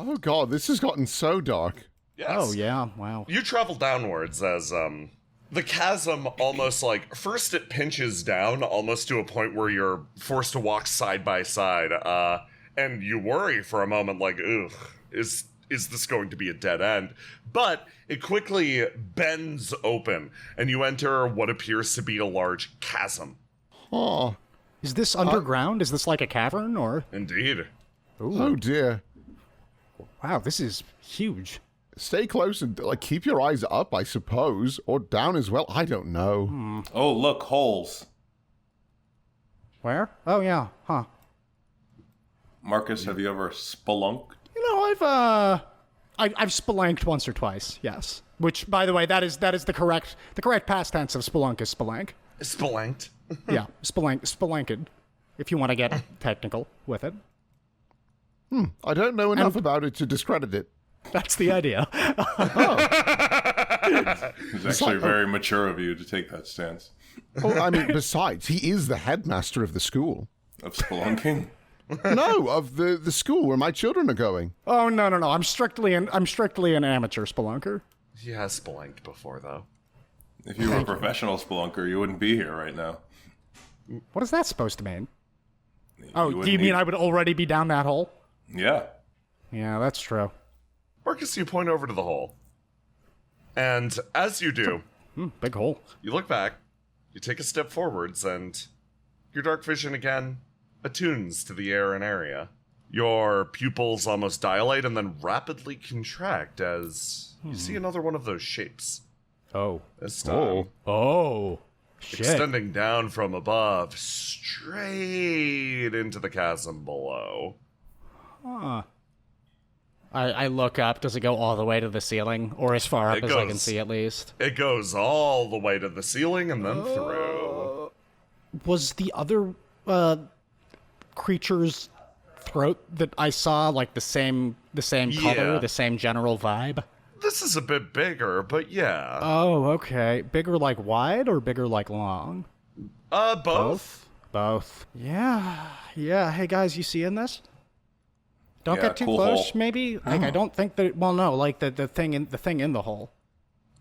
Oh god, this has gotten so dark. Yes. Oh, yeah, wow. You travel downwards as the chasm almost like first it pinches down almost to a point where you're forced to walk side by side, and you worry for a moment like, ugh, is this going to be a dead end? But it quickly bends open, and you enter what appears to be a large chasm. Oh, Is this underground? Is this like a cavern, or? Indeed. Ooh. oh dear. Wow, this is huge. Stay close and keep your eyes up, I suppose, or down as well. I don't know. Oh, look, holes. Where? Oh, yeah, huh. Marcus, have you ever spelunked? You know, I've spelunked once or twice, yes. Which, by the way, that is the correct past tense of spelunk is spelank. Spelanked. Yeah, spelunked, if you want to get technical with it. I don't know enough about it to discredit it. That's the idea. It's actually very mature of you to take that stance. Well, I mean, besides, he is the headmaster of the school. Of spelunking? No, of the school where my children are going. Oh no, I'm strictly an amateur spelunker. He has spelanked before, though. If you were a professional spelunker, you wouldn't be here right now. What is that supposed to mean? Oh, do wouldn't you mean need- I would already be down that hole? Yeah. Yeah, that's true. Marcus, you point over to the hole. And as you do, Big hole. you look back, you take a step forwards, and your dark vision again attunes to the air and area. Your pupils almost dilate and then rapidly contract as you see another one of those shapes. Oh. This time, Oh. Shit. extending down from above, straight into the chasm below. Huh. I look up. Does it go all the way to the ceiling? Or as far up It as I can goes- see, at least? It goes all the way to the ceiling and then through. Was the other creature's throat that I saw like the same color, Yeah. the same general vibe? This is a bit bigger, but yeah. Oh, okay. Bigger like wide or bigger like long? Both. Both. Yeah. Hey guys, you seeing this? Don't Yeah, get too cool close, hole. maybe. Like I don't think that. Well, no. Like the thing in the hole.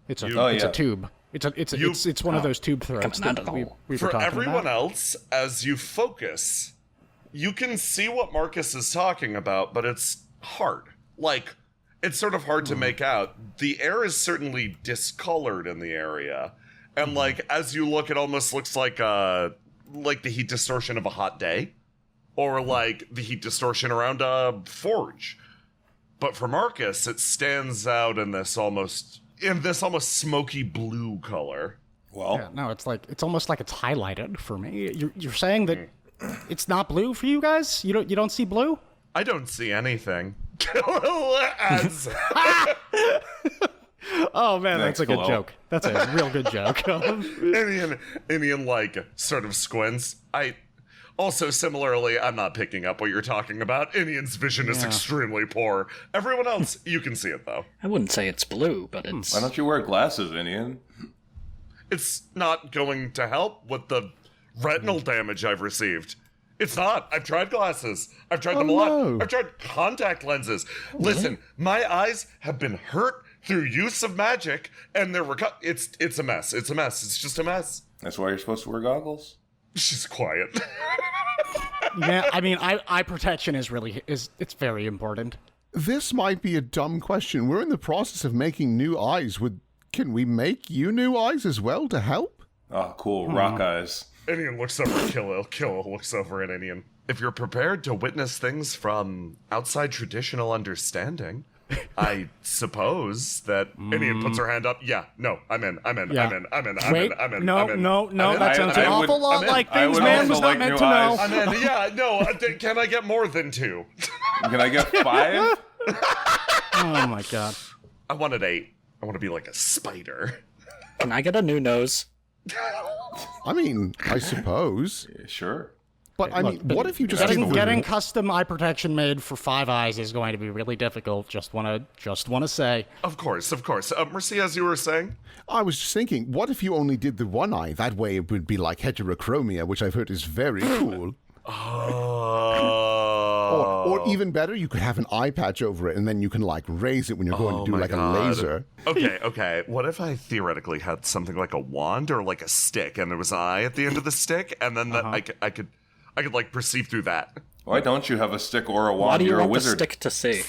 It's a You- it's yeah. a tube. It's one of those tube throats Coming out that of the hole. we were For talking everyone about. else, as you focus, you can see what Marcus is talking about, but it's hard. Like, it's sort of hard to make out. The air is certainly discolored in the area. And, like, as you look, it almost looks like the heat distortion of a hot day. Or, like, the heat distortion around a forge. But for Marcus, it stands out in this almost smoky blue color. Well, Yeah, no, it's almost like it's highlighted for me. You're saying that it's not blue for you guys? You don't see blue? I don't see anything. Kyl'il as Oh man, Thanks, that's a good Kyl'il. joke. That's a real good joke. Indian like sort of squints. Also, similarly, I'm not picking up what you're talking about. Indian's vision is Yeah. extremely poor. Everyone else, you can see it though. I wouldn't say it's blue, but it's... why don't you wear glasses, Indian? It's not going to help with the retinal damage I've received. It's not. I've tried glasses. I've tried them a lot. no. I've tried contact lenses. Listen, my eyes have been hurt through use of magic, and they're it's a mess. It's a mess. It's just a mess. That's why you're supposed to wear goggles? She's quiet. Yeah, I mean, eye protection is it's very important. This might be a dumb question. We're in the process of making new eyes. Can we make you new eyes as well to help? Oh, cool. Rock eyes. Indian looks over at Kyl'il. Kyl'il looks over at Indian. If you're prepared to witness things from outside traditional understanding, I suppose that Indian puts her hand up. Yeah, no, I'm in. Yeah. Wait, no, that sounds I an would- awful lot I'm in. like I things would man also was not like meant new to know. eyes. I'm in. Yeah, no. Can I get more than 2? Can I get 5? Oh my god. I wanted 8. I want to be like a spider. Can I get a new nose? I mean, I suppose. Yeah, sure. But I mean, what if you just Getting custom eye protection made for 5 eyes is going to be really difficult. Just wanna say. Of course. Mercy, as you were saying. I was just thinking, what if you only did the one eye? That way it would be like heterochromia, which I've heard is very cool. Oh. Or even better, you could have an eye patch over it, and then you can like raise it when you're going to do my like God. a laser. Okay. What if I theoretically had something like a wand or like a stick, and there was an eye at the end of the stick, and then I could like perceive through that. Why don't you have a stick or a wand? Why do you You're a want the wizard. stick to see?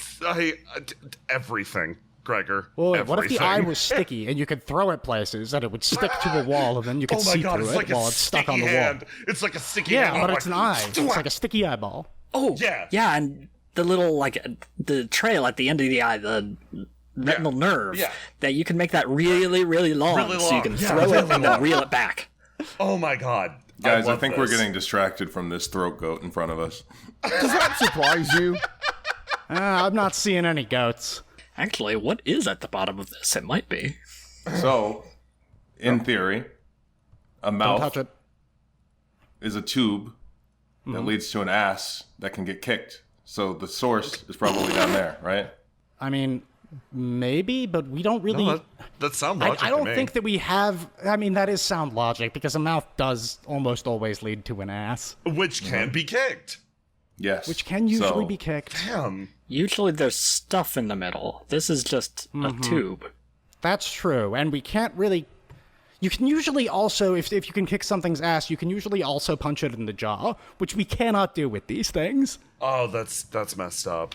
Everything, Gregor. Well, everything. what if the eye was sticky and you could throw it places and it would stick to a wall and then you could Oh my see God! through It's it like while a it's stuck sticky on the hand. wall? It's like a sticky Yeah, hand. but it's an eye. It's like a sticky eyeball. Oh, Yeah. Yeah, and the little, like, the trail at the end of the eye, the retinal nerve, Yeah. that you can make that really, really long, Really so you long. can Yeah, throw it really and then long. reel it back. Oh my God. Guys, I love think this. we're getting distracted from this throat goat in front of us. Does that surprise you? I'm not seeing any goats. Actually, what is at the bottom of this? It might be. So, in theory, a Don't mouth touch it. is a tube Mm-hmm. that leads to an ass that can get kicked. So the source is probably down there, right? I mean, maybe, but we don't really... No, that sounds logic I don't to me. think that we have... I mean, that is sound logic, because a mouth does almost always lead to an ass, Which can be kicked. Yes. which can usually So, be kicked. Damn. Usually there's stuff in the middle. This is just a tube. That's true, and we can't really... You can usually also, if you can kick something's ass, you can usually also punch it in the jaw, which we cannot do with these things. Oh, that's messed up.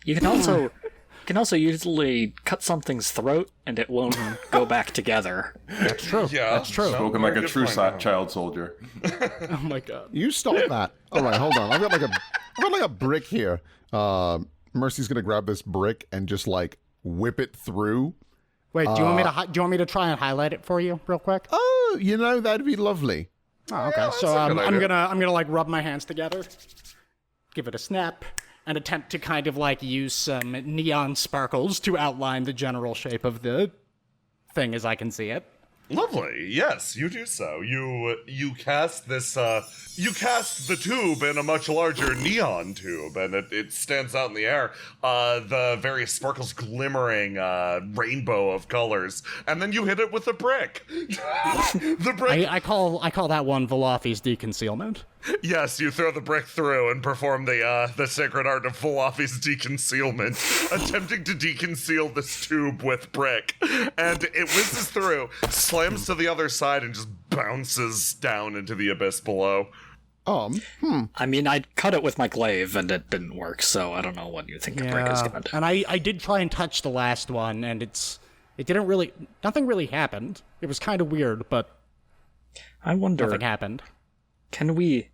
You can also usually cut something's throat and it won't go back together. That's true. Yeah, That's true. no. Spoken like a Very true good point. child soldier. Oh my god. You stop that. All right, hold on. I've got like a brick here. Mercy's gonna grab this brick and just like whip it through. Wait, do you want me to try and highlight it for you real quick? Oh, that'd be lovely. Oh, okay. So a good I'm idea. gonna like rub my hands together, give it a snap, and attempt to kind of like use some neon sparkles to outline the general shape of the thing as I can see it. Lovely. Yes, you do so. You cast this. You cast the tube in a much larger neon tube, and it stands out in the air. The various sparkles glimmering rainbow of colors, and then you hit it with a brick. The brick. I call that one Velothi's deconcealment. Yes, you throw the brick through and perform the sacred art of Volophi's deconcealment, attempting to deconceal this tube with brick. And it whizzes through, slams to the other side, and just bounces down into the abyss below. I mean, I cut it with my glaive and it didn't work, so I don't know what you think a brick is gonna do. And I did try and touch the last one, and nothing really happened. It was kind of weird, but I wonder, nothing happened. can we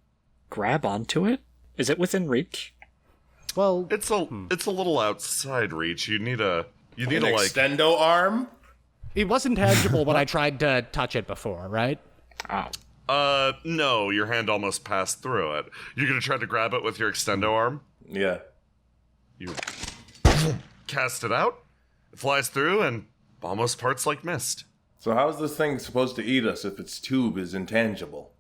grab onto it? Is it within reach? Well, It's a little outside reach. You need a An like. extendo arm? it wasn't tangible when I tried to touch it before, right? Oh. No, your hand almost passed through it. You're gonna try to grab it with your extendo arm. Yeah. You cast it out. It flies through and almost parts like mist. So how's this thing supposed to eat us if its tube is intangible?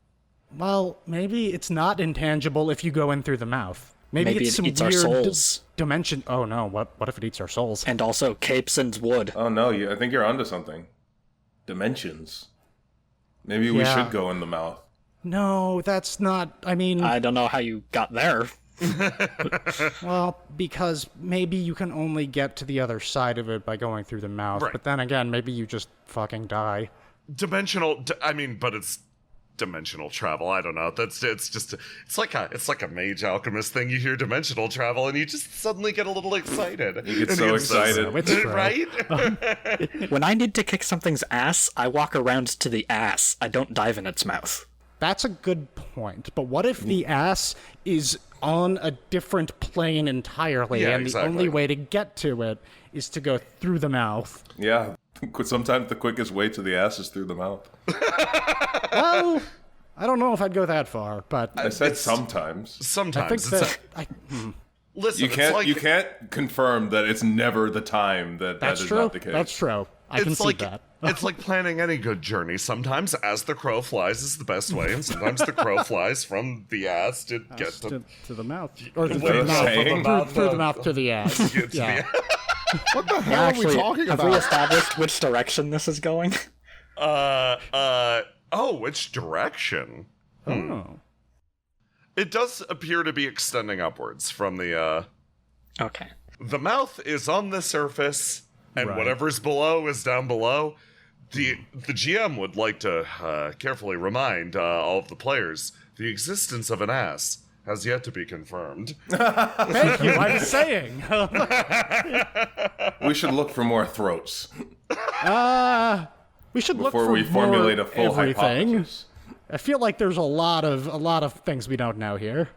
Well, maybe it's not intangible if you go in through the mouth. Maybe Maybe it's it some eats our weird souls. dimension. Oh no! What if it eats our souls? And also capes and wood. Oh no, I think you're onto something. Dimensions. Maybe we Yeah. should go in the mouth. No, that's not. I mean, I don't know how you got there. well, because maybe you can only get to the other side of it by going through the mouth. Right. But then again, maybe you just fucking die. But it's dimensional travel. I don't know. It's like a mage alchemist thing. You hear dimensional travel and you just suddenly get a little excited. You get And so excited. So it's true. right? When I need to kick something's ass, I walk around to the ass. I don't dive in its mouth. That's a good point. But what if the ass is on a different plane entirely, Yeah, and exactly. the only way to get to it is to go through the mouth? Yeah. Sometimes the quickest way to the ass is through the mouth. Well, I don't know if I'd go that far, but I said sometimes. I Sometimes think it's that listen. You can't confirm that it's never the time that that's is true. not the case. That's true. I can It's see like that. it's like planning any good journey. Sometimes as the crow flies is the best way, and sometimes the crow flies from the ass to get to To the mouth, or to What the are you mouth, saying? through the mouth to the ass. get to Yeah. What the hell are we Actually, talking have we about? established which direction this is going? Oh, which direction? Oh. It does appear to be extending upwards from the, Okay. The mouth is on the surface, and Right. whatever's below is down below. The GM would like to carefully remind all of the players the existence of an ass has yet to be confirmed. Thank you. I was saying. We should look for more throats We should look before for we formulate more a full everything. hypothesis. I feel like there's a lot of things we don't know here.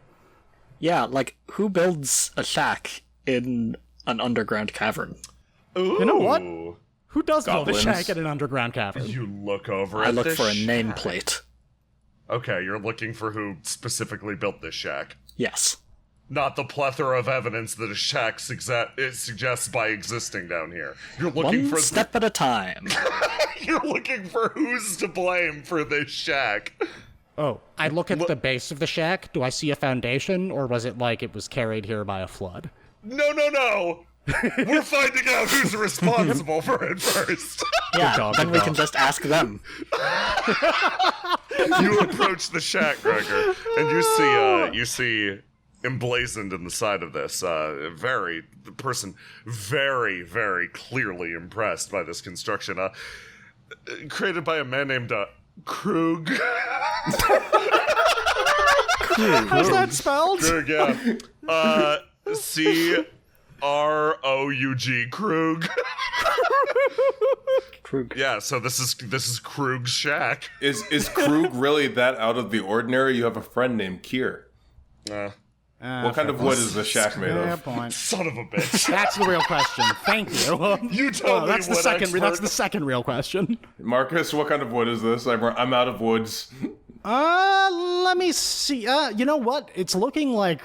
Yeah, like, who builds a shack in an underground cavern? Ooh. You know what? Who does build a Goblins. shack in an underground cavern? You look over I at look this for a shack. nameplate. Okay, you're looking for who specifically built this shack. Yes. Not the plethora of evidence that a shack it suggests by existing down here. You're looking One for step at a time. You're looking for who's to blame for this shack. Oh, I look at the base of the shack. Do I see a foundation, or was it like it was carried here by a flood? No. We're finding out who's responsible for it first. Yeah, dog, then good we dog. can just ask them. You approach the shack, Gregor, and you see emblazoned in the side of this, the person very, very clearly impressed by this construction, created by a man named Krug. How's that spelled? Krug, yeah. Croug. Krug. Krug. Yeah, so this is Krug's shack. Is Krug really that out of the ordinary? You have a friend named Kier. What kind of wood is the shack made Fair of? point. Son of a bitch. That's the real question. Thank you. You tell me that's the what second. expert. That's the second real question. Marcus, what kind of wood is this? I'm out of woods. Let me see. You know what? It's looking like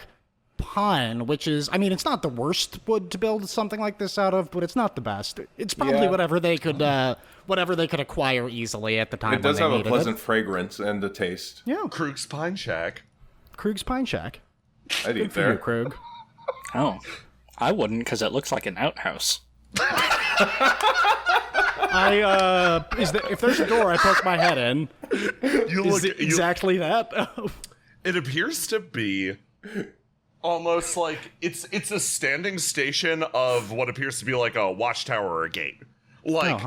pine, which is, I mean, it's not the worst wood to build something like this out of, but it's not the best. It's probably Yeah. whatever they could acquire easily at the time. It does when have they a needed pleasant fragrance and a taste. It. Yeah, Krug's Pine Shack. Krug's Pine Shack. I'd eat For you, there. Krug. Oh. I wouldn't, because it looks like an outhouse. If there's a door, I poke my head in. You Is look it exactly that? It appears to be almost like it's a standing station of what appears to be like a watchtower or a gate. Like,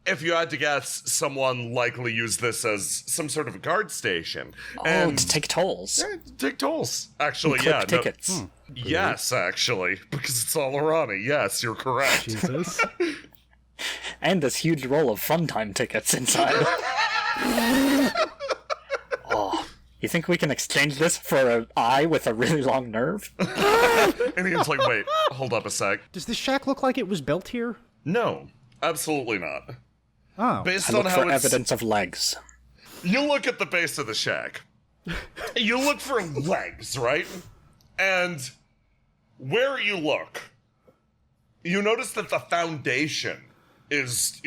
if you had to guess, someone likely used this as some sort of a guard station. Oh, to take tolls. Take tolls. Actually, Clip yeah. no- tickets. yes, actually, because it's all Irani. Yes, you're correct. Jesus. And this huge roll of fun time tickets inside. Oh, you think we can exchange this for an eye with a really long nerve? And Ian's like, wait, hold up a sec. Does this shack look like it was built here? No, absolutely not. Oh. Based I on look how for it's evidence of legs. You look at the base of the shack. You look for legs, right? And where you look, you notice that the foundation is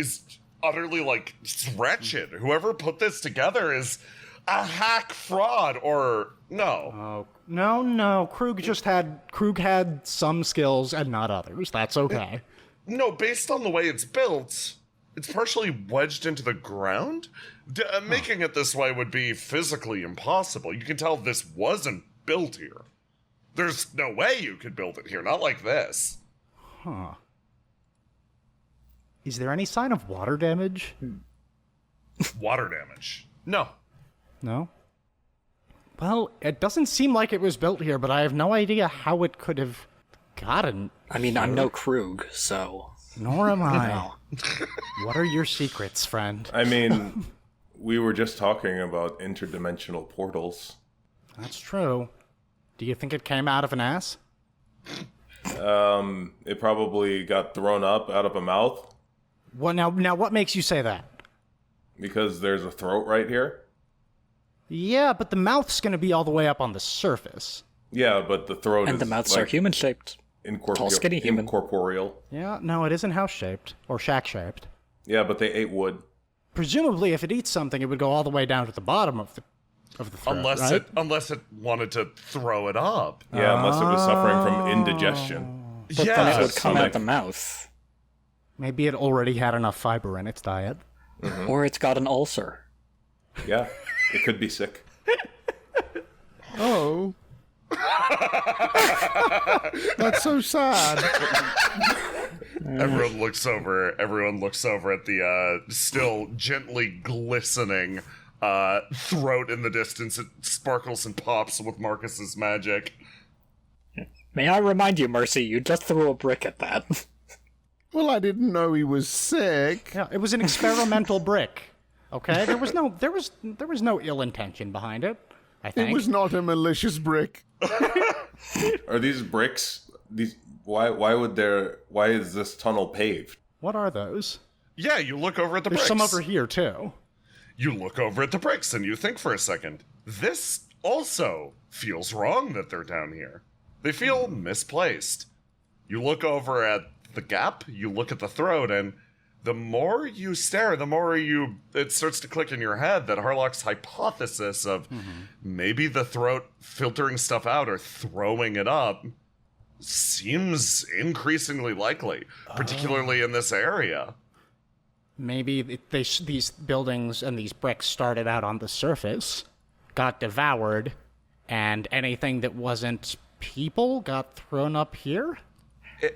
utterly, like, wretched. Whoever put this together is a hack fraud, or no. No. Krug had some skills and not others. That's okay. No, based on the way it's built, it's partially wedged into the ground. Making it this way would be physically impossible. You can tell this wasn't built here. There's no way you could build it here, not like this. Is there any sign of water damage? Water damage. No. No? Well, it doesn't seem like it was built here, but I have no idea how it could have gotten. I mean, I'm no Krug, so... Nor am I. No. What are your secrets, friend? I mean, we were just talking about interdimensional portals. That's true. Do you think it came out of an ass? It probably got thrown up out of a mouth What now? What makes you say that? because there's a throat right here. Yeah, but the mouth's going to be all the way up on the surface. Yeah, but the throat And is the mouths like are human-shaped. Tall, skinny human. incorporeal. Yeah, no, it isn't house-shaped or shack-shaped. Yeah, but they ate wood. Presumably, if it eats something, it would go all the way down to the bottom of the throat, right? Unless it wanted to throw it up. Yeah, unless it was suffering from indigestion. But then it would so come like- out the mouth. Maybe it already had enough fiber in its diet. Or it's got an ulcer. Yeah, it could be sick. Oh. That's so sad. Everyone looks over at the still gently glistening throat in the distance. It sparkles and pops with Marcus's magic. May I remind you, Mercy, you just threw a brick at that. Well, I didn't know he was sick. Yeah, it was an experimental brick. Okay, there was no ill intention behind it. I think It was not a malicious brick. Are these bricks? Why is this tunnel paved? What are those? Yeah, you look over at the There's bricks. some over here too. You look over at the bricks and you think for a second. This also feels wrong that they're down here. They feel misplaced. You look over at the gap, you look at the throat, and the more you stare, the more it starts to click in your head that Harlock's hypothesis of maybe the throat filtering stuff out or throwing it up seems increasingly likely, particularly in this area. Maybe these buildings and these bricks started out on the surface, got devoured, and anything that wasn't people got thrown up here?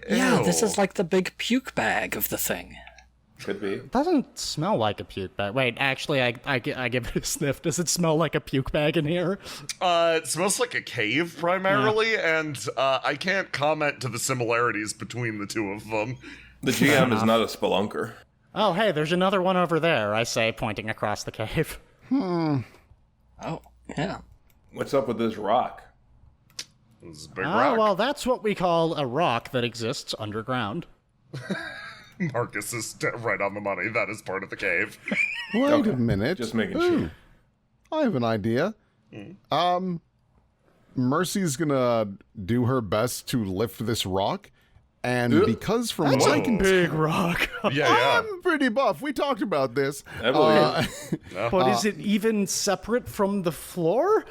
Yeah, this Ew. is like the big puke bag of the thing. Could be. It doesn't smell like a puke bag. Wait, actually, I give it a sniff. Does it smell like a puke bag in here? It smells like a cave primarily, and I can't comment to the similarities between the two of them. The GM is not a spelunker. Oh, hey, there's another one over there, I say, pointing across the cave. Oh, yeah. What's up with this rock? This is a big rock. Well, that's what we call a rock that exists underground. Marcus is right on the money. That is part of the cave. Wait a minute. Just making Ooh, sure. I have an idea. Mercy's gonna do her best to lift this rock, and because from what I can Big rock. Yeah. I'm pretty buff. We talked about this. I believe But is it even separate from the floor?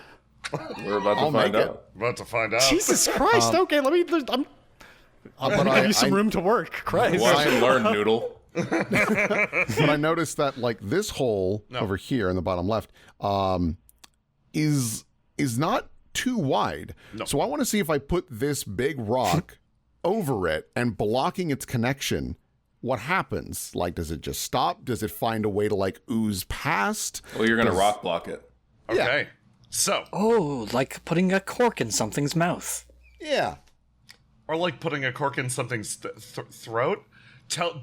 we're about to I'll find make it. out. About to find out. Jesus Christ, okay, let me... I'm but give you some room to work. Christ. Watch and learn, Noodle. But I noticed that like this hole over here in the bottom left is not too wide. No. So I want to see if I put this big rock over it and blocking its connection, what happens? Like, does it just stop? Does it find a way to like ooze past? Well, you're gonna rock block it. Okay. So, Oh, like putting a cork in something's mouth. Yeah. or like putting a cork in something's throat.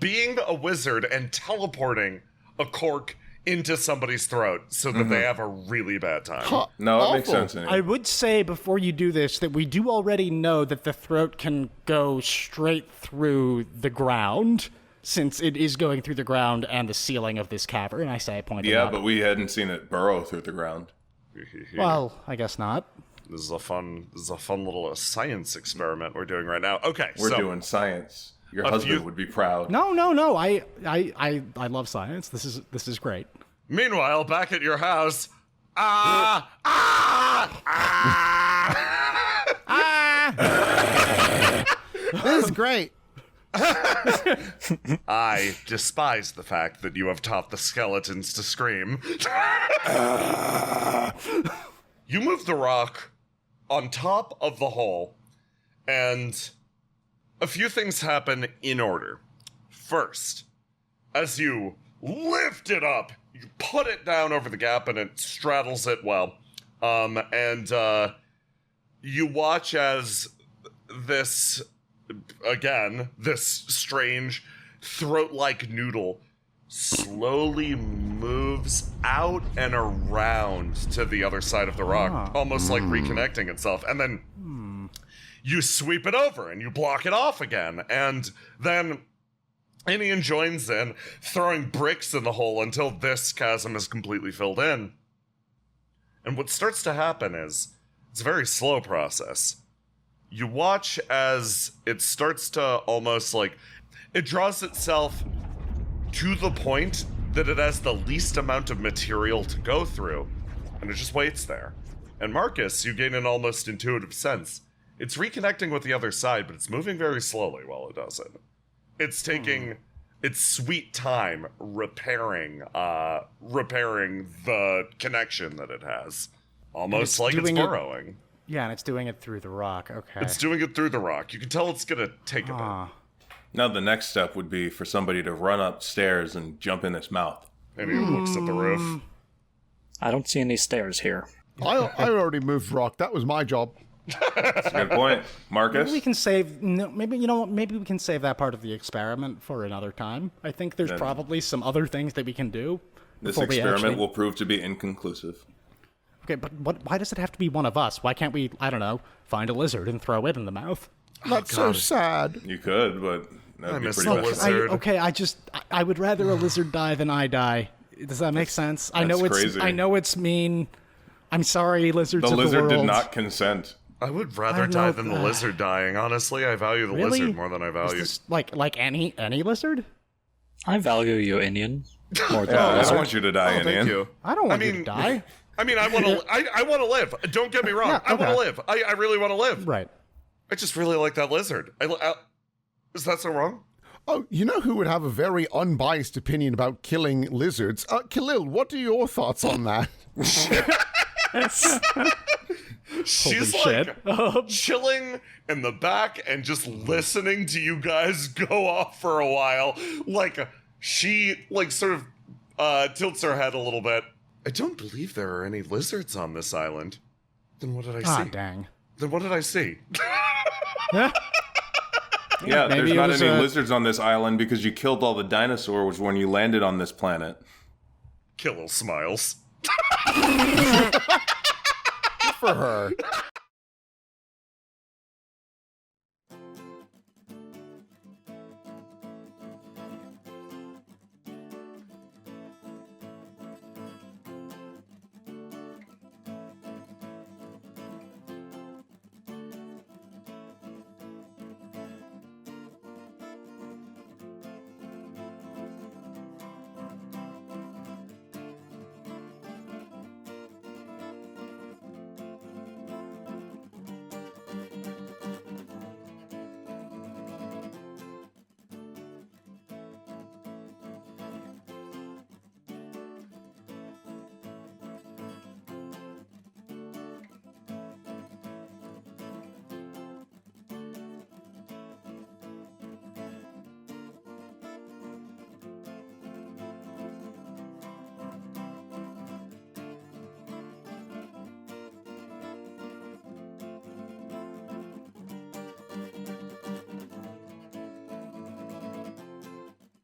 Being a wizard and teleporting a cork into somebody's throat so that they have a really bad time. No, it makes sense. I would say before you do this that we do already know that the throat can go straight through the ground, since it is going through the ground and the ceiling of this cavern. I say I pointed Yeah, out. but we hadn't seen it burrow through the ground. Well, I guess not. This is a fun little science experiment we're doing right now. Okay, We're so doing science. Your husband would be proud. No. I love science. This is great. meanwhile, back at your house, This is great. I despise the fact that you have taught the skeletons to scream. You move the rock on top of the hole, and a few things happen in order. First, as you lift it up, you put it down over the gap and it straddles it well. And you watch as this strange throat-like noodle slowly moves out and around to the other side of the rock, almost like reconnecting itself. And then you sweep it over and you block it off again. And then Inian joins in, throwing bricks in the hole until this chasm is completely filled in. And what starts to happen is, it's a very slow process. You watch as it starts to almost like, it draws itself to the point that it has the least amount of material to go through, and it just waits there. And Marcus, you gain an almost intuitive sense. It's reconnecting with the other side, but it's moving very slowly while it does it. It's taking its sweet time repairing the connection that it has. Almost like it's burrowing. Yeah, and it's doing it through the rock. Okay. It's doing it through the rock. You can tell it's going to take a bit. Now the next step would be for somebody to run upstairs and jump in its mouth. Maybe it looks at the roof. I don't see any stairs here. I already moved rock. That was my job. That's a good point. Marcus? Maybe we can save. No, maybe we can save that part of the experiment for another time. I think there's probably some other things that we can do. This experiment will prove to be inconclusive. Okay, but why does it have to be one of us? Why can't we, I don't know, find a lizard and throw it in the mouth? That's so sad. You could, but that'd be pretty the bad. lizard. I would rather a lizard die than I die. Does that make sense? I know it's crazy. I know it's mean. I'm sorry, lizards The of the lizard world. did not consent. I would rather die than the lizard dying. Honestly, I value the Really? lizard more than I value. Is this like any lizard? I value you, Indian, more than I lizard. want you to die, Thank Indian. you. I don't want you to die. I mean, I want to. I want to live. Don't get me wrong. Yeah, I want to okay. live. I really want to live. Right. I just really like that lizard. Is that so wrong? Oh, you know who would have a very unbiased opinion about killing lizards? Kyl'il, what are your thoughts on that? She's shit. like chilling in the back and just listening to you guys go off for a while. Like she sort of tilts her head a little bit. I don't believe there are any lizards on this island. Then what did I see? Ah, dang. Then what did I see? Yeah, Maybe there's it not was any a- lizards on this island because you killed all the dinosaurs when you landed on this planet. Kyl'il smiles. For her.